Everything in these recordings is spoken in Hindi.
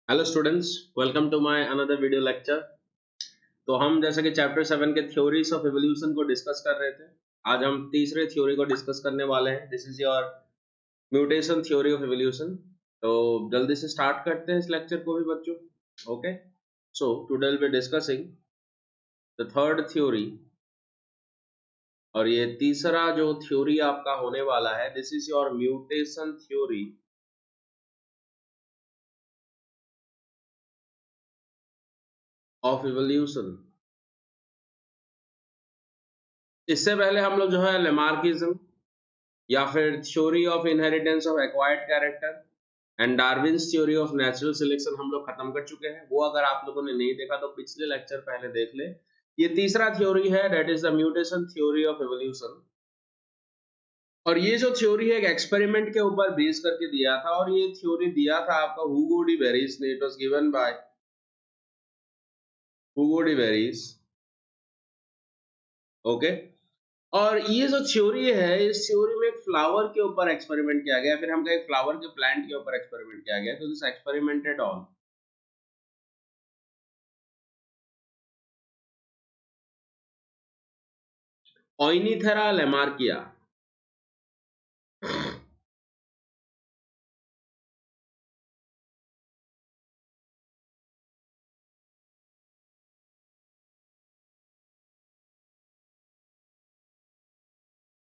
Hello students, welcome to my another video lecture. तो हम जैसे कि चैप्टर 7 के थ्योरीज ऑफ एवोल्यूशन को डिस्कस कर रहे थे। आज हम तीसरे थ्योरी को डिस्कस करने वाले हैं। This is your mutation theory of evolution. तो जल्दी से स्टार्ट करते हैं इस लेक्चर को भी बच्चों। Okay, so today will be discussing the third theory, और ये तीसरा जो थ्योरी आपका होने वाला है, this is your mutation theory of evolution. इससे पहले हम लोग जो है लेमार्किज्म या फिर theory of inheritance of acquired character and Darwin's theory of natural selection हम लोग खत्म कर चुके हैं। वो अगर आप लोगों ने नहीं देखा तो पिछले लेक्चर पहले देख ले। ये तीसरा थ्योरी है, that is the mutation theory of evolution. और ये जो थ्योरी है एक एक्सपेरिमेंट के ऊपर बेस करके दिया था, और ये थ्योरी दिया था आपका हुगो डी वेरिस ने। It was given by Hugo de Vries. Okay, और ये जो थ्योरी है, इस थ्योरी में एक फ्लावर के ऊपर एक्सपेरिमेंट किया गया, फिर हम कहे फ्लावर के प्लांट के ऊपर एक्सपेरिमेंट किया गया। तो this experimented on Oenothera lamarckiana.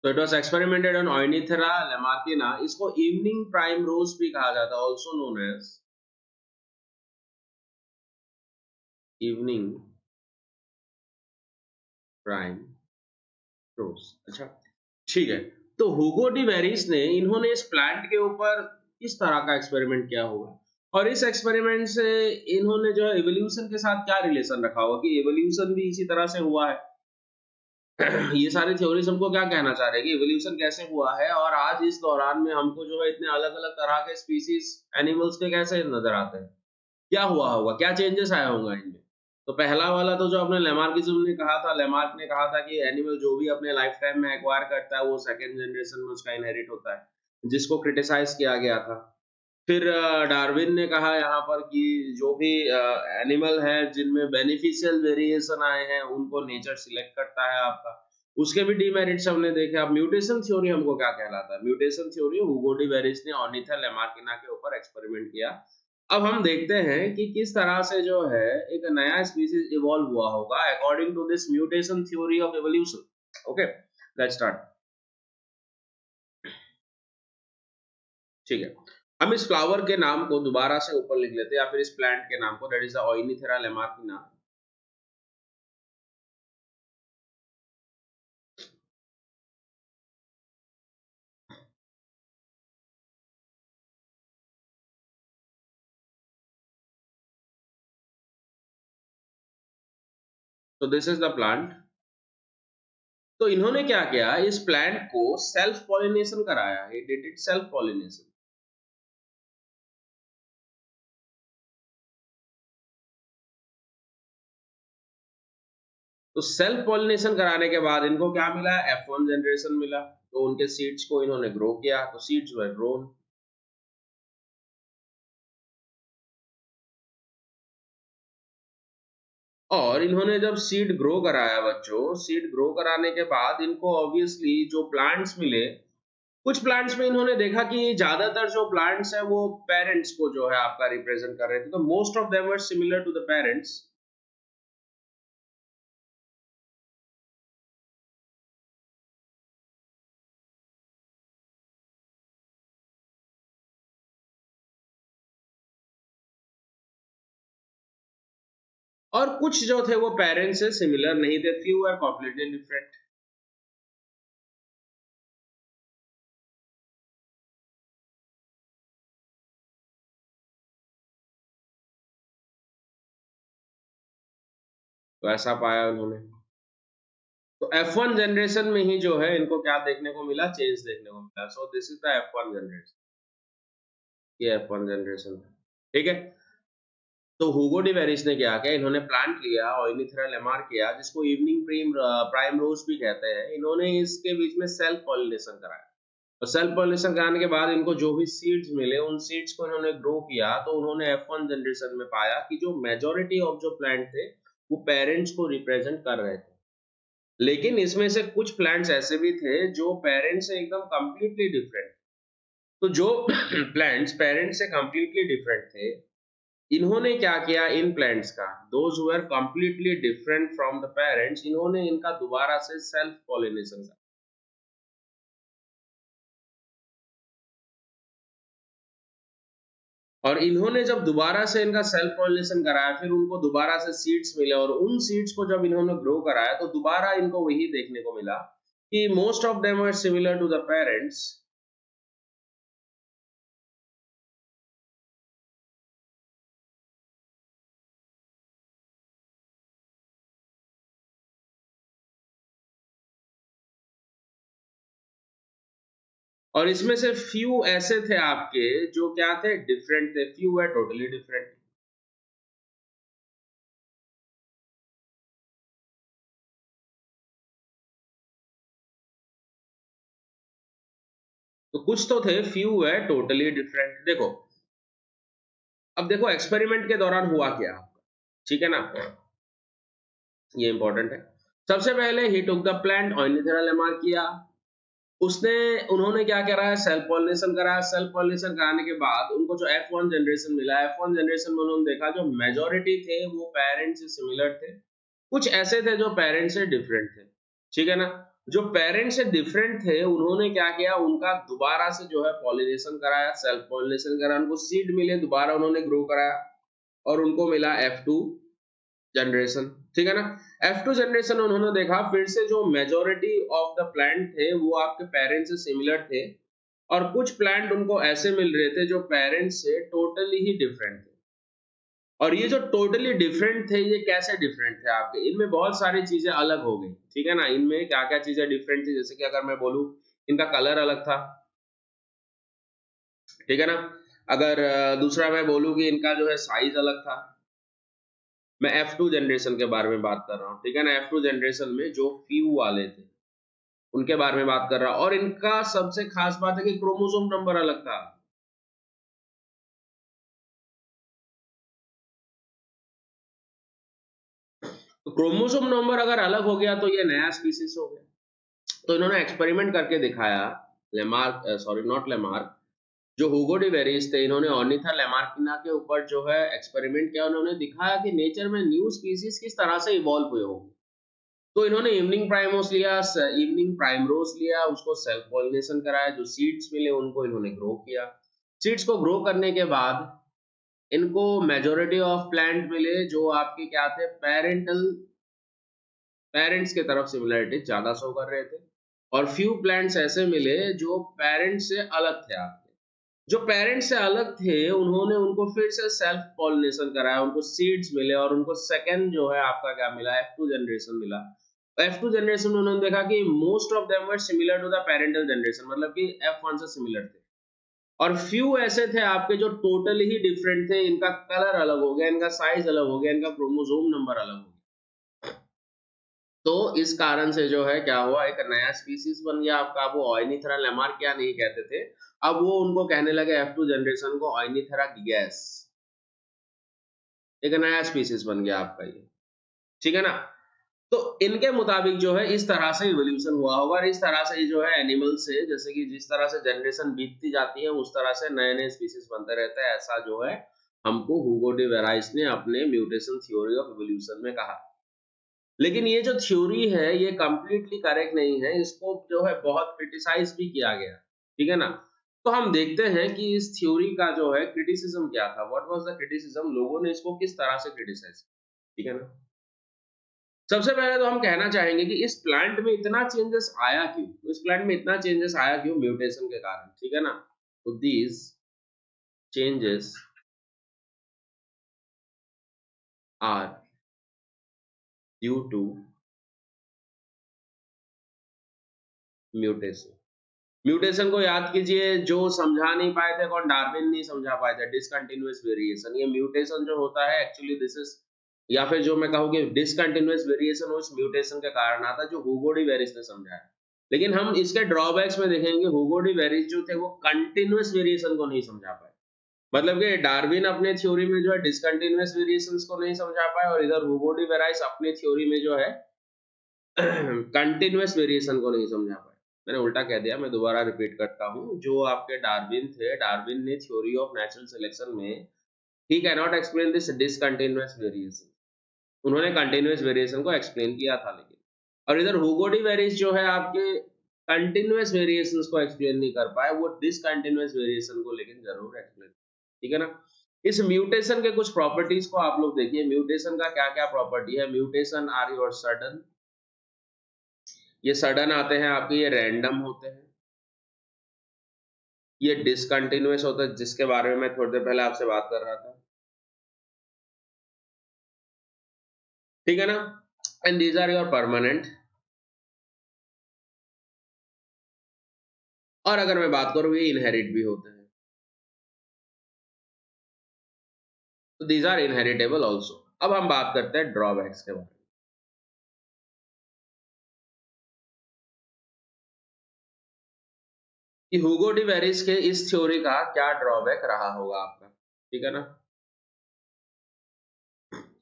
तो it was experimented on Oenothera lamarckiana. इसको इवनिंग प्राइम रोज भी कहा जाता है, also known as evening primrose. अच्छा, ठीक है। तो हुगो डी वेरिस ने, इन्होंने इस प्लांट के ऊपर इस तरह का एक्सपेरिमेंट किया होगा, और इस एक्सपेरिमेंट से इन्होंने जो है इवोल्यूशन के साथ क्या रिलेशन रखा होगा कि इवोल्यूशन भी इसी तरह से हुआ है। ये सारी थ्योरीज हमको क्या कहना चाह रहे हैं कि इवोल्यूशन कैसे हुआ है, और आज इस दौरान में हमको जो है इतने अलग अलग तरह के स्पीसीज एनिमल्स के कैसे नजर आते हैं, क्या हुआ होगा, क्या चेंजेस आया होगा इनमें। तो पहला वाला तो जो अपने लेमार्किज्म ने कहा था, लेमार्क ने कहा था कि एनिमल जो भी अपने लाइफ टाइम में एक्वायर करता है वो सेकंड जनरेशन में उसका इनहेरिट होता है, जिसको क्रिटिसाइज किया गया था। फिर डार्विन ने कहा यहाँ पर कि जो भी एनिमल है जिनमें बेनिफिशियल वेरिएशन आए हैं उनको नेचर सिलेक्ट करता है आपका। उसके भी डीमेरिट्स हमने देखे। अब म्यूटेशन थ्योरी हमको क्या कहलाता है? Mutation theory Hugo de Vries ने ऑर्निथा लेमार्किना के ऊपर एक्सपेरिमेंट किया। अब हम देखते हैं कि किस तरह से जो है एक नया स्पीसीज इवॉल्व हुआ होगा according to this mutation theory of evolution. Okay, let's start. ठीक है, हम इस फ्लावर के नाम को दोबारा से ऊपर लिख लेते हैं, या फिर इस प्लांट के नाम को, दैट इज द ओइनिथेरा लेमार्किना। तो दिस इज द प्लांट। तो इन्होंने क्या किया, इस प्लांट को सेल्फ पॉलिनेशन कराया, he did it self pollination. तो सेल्फ पॉलिनेशन कराने के बाद इनको क्या मिला? F1 जनरेशन मिला। तो उनके सीड्स को इन्होंने ग्रो किया, तो सीड्स वर ग्रोन। और इन्होंने जब सीड ग्रो कराया बच्चों, सीड ग्रो कराने के बाद इनको ऑब्वियसली जो प्लांट्स मिले, कुछ प्लांट्स में इन्होंने देखा कि ज्यादातर जो प्लांट्स है वो पेरेंट्स को जो है आपका रिप्रेजेंट कर रहे थे, तो most of them were similar to the parents. और कुछ जो थे वो पेरेंट्स से सिमिलर नहीं थे, फ्यू आर कॉम्प्लीटली डिफरेंट। तो ऐसा पाया उन्होंने। तो F1 जनरेशन में ही जो है इनको क्या देखने को मिला? चेंज देखने को मिला। So this is the F1 generation. ये F1 जनरेशन है, ठीक है। तो हुगो डी वेरिस ने क्या किया, इन्होंने प्लांट लिया ओइनिथेरा लेमार्किया, जिसको इवनिंग प्राइम रोज भी कहते हैं। इन्होंने इसके बीच में सेल्फ पॉलिनेशन कराया। और सेल्फ पॉलिनेशन कराने के बाद इनको जो भी सीड्स मिले उन सीड्स को इन्होंने ग्रो किया, तो उन्होंने F1 जनरेशन में पाया कि जो मेजॉरिटी ऑफ जो प्लांट थे वो पेरेंट्स को रिप्रेजेंट कर रहे थे। लेकिन इसमें से कुछ प्लांट्स ऐसे भी थे जो पेरेंट्स से एकदम कंप्लीटली डिफरेंट। तो जो प्लांट्स पेरेंट्स से कंप्लीटली डिफरेंट थे, इन्होंने क्या किया इन प्लांट्स का, those who are completely different from the parents, इन्होंने इनका दोबारा से सेल्फ पॉलिनेशन का। और इन्होंने जब दोबारा से इनका सेल्फ पॉलिनेशन कराया, फिर उनको दोबारा से सीड्स मिले और उन सीड्स को जब इन्होंने ग्रो कराया तो दोबारा इनको वही देखने को मिला कि most of them are similar to the parents. और इसमें से फ्यू ऐसे थे आपके जो क्या थे, डिफरेंट थे, फ्यू है टोटली डिफरेंट। तो कुछ तो थे, फ्यू है टोटली डिफरेंट। देखो, अब देखो एक्सपेरिमेंट के दौरान हुआ क्या, ठीक है ना, ये इंपॉर्टेंट है। सबसे पहले ही टुक द प्लांट, ऑर्निथेरा लेमार किया, उसने उन्होंने क्या करा है, सेल्फ पॉलिनेशन कराया। सेल्फ पॉलिनेशन कराने के बाद उनको जो F1 जनरेशन मिला, F1 जनरेशन में उन्होंने देखा जो मेजॉरिटी थे वो पेरेंट्स से सिमिलर थे, कुछ ऐसे थे जो पेरेंट्स से डिफरेंट थे, ठीक है ना। जो पेरेंट्स से डिफरेंट थे उन्होंने क्या किया, उनका दोबारा से जो है पॉलिनेशन कराया, सेल्फ पॉलिनेशन कराया, उनको सीड मिले, दोबारा उन्होंने ग्रो कराया और उनको मिला F2 जनरेशन, ठीक है ना। F2 जनरेशन उन्होंने देखा फिर से जो मेजॉरिटी ऑफ द प्लांट थे वो आपके पेरेंट्स से सिमिलर थे और कुछ प्लांट उनको ऐसे मिल रहे थे जो पेरेंट्स से टोटली ही डिफरेंट थे। और ये जो टोटली डिफरेंट थे, ये कैसे डिफरेंट थे आपके, इनमें बहुत सारी चीजें अलग हो गई, ठीक है ना। इनमें क्या क्या चीजें डिफरेंट थी, जैसे कि अगर मैं बोलूं, इनका कलर अलग था, ठीक है ना। अगर दूसरा मैं बोलूं कि इनका जो है साइज अलग था। मैं F2 जनरेशन के बारे में बात कर रहा हूँ, ठीक है ना। F2 जनरेशन में जो फ्यू वाले थे उनके बारे में बात कर रहा हूँ, और इनका सबसे खास बात है कि क्रोमोसोम नंबर अलग था। तो क्रोमोसोम नंबर अगर अलग हो गया तो ये नया स्पीसीज हो गया। तो इन्होंने एक्सपेरिमेंट करके दिखाया, लेमार्क, सॉरी नॉट लेमार्क, जो हुगो डी वेरिस थे, इन्होंने ऑर्निथा लेमार्किना के ऊपर जो है एक्सपेरिमेंट किया। उन्होंने दिखाया कि नेचर में न्यू स्पीसीज किस तरह से इवॉल्व हुए होंगे। तो इन्होंने इवनिंग प्राइमरोज लिया, उसको सेल्फ पॉलिनेशन कराया, जो सीड्स मिले उनको इन्होंने ग्रो किया। सीड्स को ग्रो करने के बाद इनको मेजॉरिटी ऑफ प्लांट मिले जो आपके क्या थे, पेरेंट्स के तरफ सिमिलरिटी ज्यादा शो कर रहे थे, और फ्यू प्लांट्स ऐसे मिले जो पेरेंट्स से अलग थे आपके। जो पेरेंट्स से अलग थे उन्होंने उनको फिर से सेल्फ पॉलिनेशन कराया, उनको सीड्स मिले और उनको सेकंड जो है आपका क्या मिला, F2 जनरेशन मिला। F2 जनरेशन में उन्होंने देखा कि most of them were similar to the parental generation, मतलब कि F1 से सिमिलर थे। और फ्यू ऐसे थे आपके जो टोटली ही डिफरेंट थे, इनका कलर अलग हो गया, इनका साइज अलग हो गया, इनका क्रोमोसोम नंबर अलग हो गया। तो इस कारण से जो है क्या हुआ, एक नया स्पीसीज बन गया आपका। वो ऑर्निथेरा लेमार क्या नहीं कहते थे, अब वो उनको कहने लगे F2 जनरेशन को ऑर्निथेरा गिगैस, एक नया स्पीसीज बन गया आपका ये, ठीक है ना। तो इनके मुताबिक जो है इस तरह से इवोल्यूशन हुआ होगा, और इस तरह से जो है एनिमल से, जैसे कि जिस तरह से जनरेशन बीतती जाती है उस तरह से नए नए स्पीसीज बनते रहते हैं, ऐसा जो है हमको हुगो डी वेराइस ने अपने म्यूटेशन थ्योरी ऑफ इवोल्यूशन में कहा। लेकिन ये जो थ्योरी है ये कंप्लीटली करेक्ट नहीं है, इसको जो है बहुत क्रिटिसाइज भी किया गया, ठीक है ना। तो हम देखते हैं कि इस थ्योरी का जो है क्रिटिसिज्म क्या था, व्हाट वाज द क्रिटिसिज्म, लोगों ने इसको किस तरह से क्रिटिसाइज, ठीक है ना। सबसे पहले तो हम कहना चाहेंगे कि इस प्लांट में इतना चेंजेस आया क्यों, तो इस प्लांट में इतना चेंजेस आया क्यों, म्यूटेशन के कारण, ठीक है ना। तो these changes are due to mutation. Mutation को याद कीजिए, जो समझा नहीं पाए थे कौन, डार्विन नहीं समझा पाए थे, डिसकंटिन्यूअस वेरिएशन। ये म्यूटेशन जो होता है एक्चुअली दिस इज, या फिर जो मैं कहूँ कि डिसकंटिन्यूअस वेरिएशन उस म्यूटेशन के कारण आता है जो हुगो डी वेरिस ने समझाया। लेकिन हम इसके ड्रॉबैक्स में देखेंगे हुगो डी वेरिस जो थे वो कंटिन्यूअस वेरिएशन को नहीं समझा पाए। मतलब कि डार्विन अपने थ्योरी में जो है डिसकंटिन्यूअस वेरिएशंस को नहीं समझा पाए और इधर हुगो डी वेराइस अपनी थ्योरी में जो है कंटिन्यूअस वेरिएशन को नहीं समझा पाए। मैंने उल्टा कह दिया, मैं दोबारा रिपीट करता हूँ। जो आपके डार्विन थे, डार्विन ने थ्योरी ऑफ नेचुरल सिलेक्शन में ही can not explain this discontinuous variation, उन्होंने कंटिन्यूअस वेरिएशन को एक्सप्लेन किया था लेकिन। और इधर हुगो डी वेरिस जो है आपके कंटिन्यूअस वेरिएशंस को एक्सप्लेन नहीं कर पाए, वो डिसकंटिन्यूअस वेरिएशन को लेकिन जरूर एक्सप्लेन, ठीक है ना। इस म्यूटेशन के कुछ प्रॉपर्टीज को आप लोग देखिए, म्यूटेशन का क्या क्या प्रॉपर्टी है। म्यूटेशन आर योर सडन, ये सडन आते हैं आपके, ये रैंडम होते हैं, ये डिसकंटिन्यूअस होता है जिसके बारे में मैं थोड़ी देर पहले आपसे बात कर रहा था, ठीक है ना। And these are your permanent. और अगर मैं बात करूं, ये इनहेरिट भी होते हैं, तो दीज आर इनहेरिटेबल ऑल्सो। अब हम बात करते हैं ड्रॉबैक्स के बारे में। कि हुगो डी वेरिस के इस थ्योरी का क्या ड्रॉबैक रहा होगा आपका, ठीक है ना।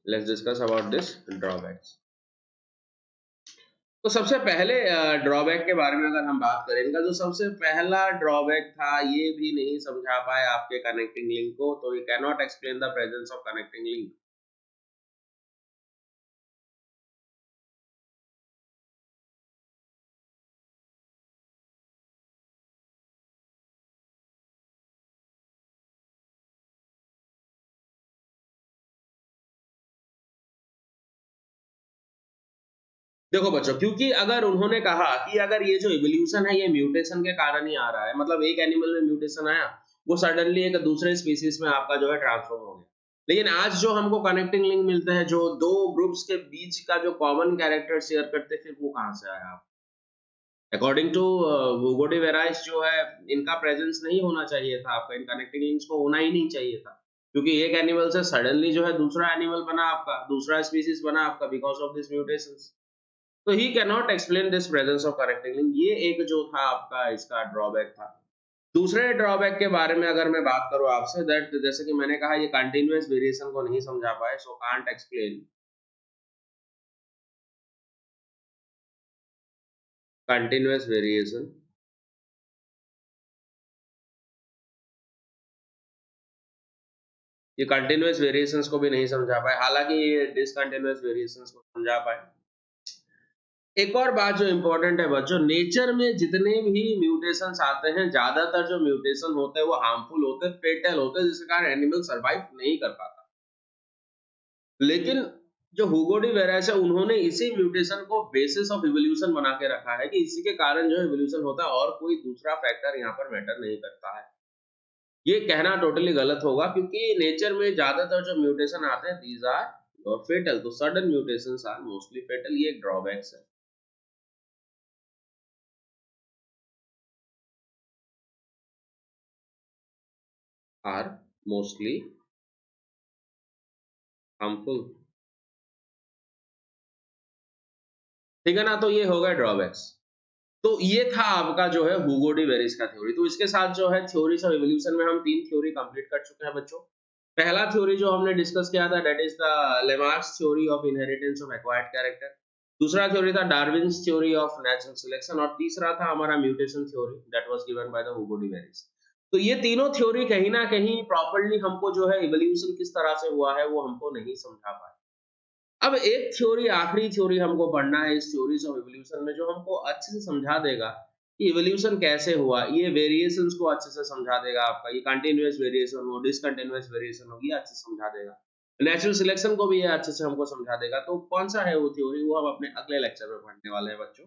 Let's discuss about this drawbacks. तो सबसे पहले ड्रॉबैक के बारे में अगर हम बात करें, इनका जो सबसे पहला ड्रॉबैक था, ये भी नहीं समझा पाए आपके कनेक्टिंग लिंक को, तो ये can not explain the presence of connecting link. देखो बच्चों, क्योंकि अगर उन्होंने कहा कि अगर ये जो इवोल्यूशन है ये म्यूटेशन के कारण ही आ रहा है, मतलब एक एनिमल में म्यूटेशन आया, वो सडनली एक दूसरे स्पीसीज में आपका जो है ट्रांसफॉर्म हो गया। लेकिन आज जो हमको कनेक्टिंग लिंक मिलते हैं, जो दो ग्रुप्स के बीच का जो कॉमन कैरेक्टर शेयर करते, फिर वो कहाँ से आया? अकॉर्डिंग टू हुगो डी वेराइस जो है, इनका प्रेजेंस नहीं होना चाहिए था आपका, इन कनेक्टिंग लिंक्स को होना ही नहीं चाहिए था, क्योंकि एक एनिमल से सडनली जो है दूसरा एनिमल बना आपका, दूसरा स्पीसीज बना आपका बिकॉज ऑफ दिस म्यूटेशंस। तो he can not explain this presence of connecting link, ये एक जो था आपका इसका ड्रॉबैक था। दूसरे ड्रॉबैक के बारे में अगर मैं बात करूं आपसे, दैट जैसे कि मैंने कहा ये कंटीन्यूअस वेरिएशन को नहीं समझा पाए, so can't explain continuous variation. ये कंटीन्यूअस वेरिएशंस को भी नहीं समझा पाए, हालांकि ये डिसकंटीन्यूअस वेरिएशंस को समझा पाए। एक और बात जो इंपॉर्टेंट है बच्चों, नेचर में जितने भी म्यूटेशंस आते हैं, ज्यादातर जो म्यूटेशन होते हैं वो हार्मफुल होते हैं, फेटल होते हैं, जिसके कारण एनिमल सर्वाइव नहीं कर पाता। लेकिन जो हुगो डी वेराइस है, उन्होंने इसी म्यूटेशन को बेसिस ऑफ इवोल्यूशन बना के रखा है कि इसी के कारण जो इवोल्यूशन होता है और कोई दूसरा फैक्टर यहाँ पर मैटर नहीं करता है। ये कहना टोटली गलत होगा, क्योंकि नेचर में ज्यादातर जो म्यूटेशन आते हैं दीज आर फेटल, तो sudden mutations are mostly fatal, ये एक ड्रॉबैक्स है। आर मोस्टली हार्मफुल, ठीक है ना। तो ये हो गया ड्रॉबैक्स। तो ये था आपका जो है हुगो डी वेरिस का थ्योरी। तो इसके साथ जो है थ्योरीज ऑफ इवोल्यूशन में हम 3 थ्योरी कंप्लीट कर चुके हैं बच्चों। पहला थ्योरी जो हमने डिस्कस किया था, that is the Lamarck's theory of inheritance of acquired character. दूसरा थ्योरी था Darwin's theory of natural selection, और तीसरा था हमारा mutation theory, that was given by the Hugo de Vries. तो ये तीनों थ्योरी कहीं ना कहीं प्रॉपर्ली हमको जो है इवोल्यूशन किस तरह से हुआ है वो हमको नहीं समझा पाए। अब एक थ्योरी, आखिरी थ्योरी हमको पढ़ना है इस थ्योरीज ऑफ इवोल्यूशन में, जो हमको अच्छे से समझा देगा कि इवोल्यूशन कैसे हुआ। ये वेरिएशंस को अच्छे से समझा देगा आपका, ये कंटीन्यूअस वेरिएशन हो, डिसकंटीन्यूअस वेरिएशन हो, ये अच्छे से समझा देगा। नेचुरल सिलेक्शन को भी ये अच्छे से हमको समझा देगा। तो कौन सा है वो थ्योरी, वो हम अपने अगले लेक्चर में पढ़ने वाले हैं बच्चों।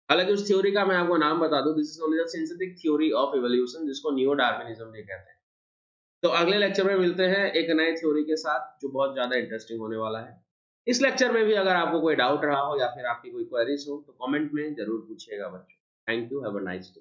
हालांकि उस थ्योरी का मैं आपको नाम बता दूं, this is only the synthetic theory of evolution, जिसको नियो डार्विनिज्म भी कहते हैं। तो अगले लेक्चर में मिलते हैं एक नए थ्योरी के साथ, जो बहुत ज्यादा इंटरेस्टिंग होने वाला है। इस लेक्चर में भी अगर आपको कोई डाउट रहा हो या फिर आपकी कोई क्वेरीज हो, तो कमेंट में जरूर पूछिएगा बच्चों। Thank you, have a nice day.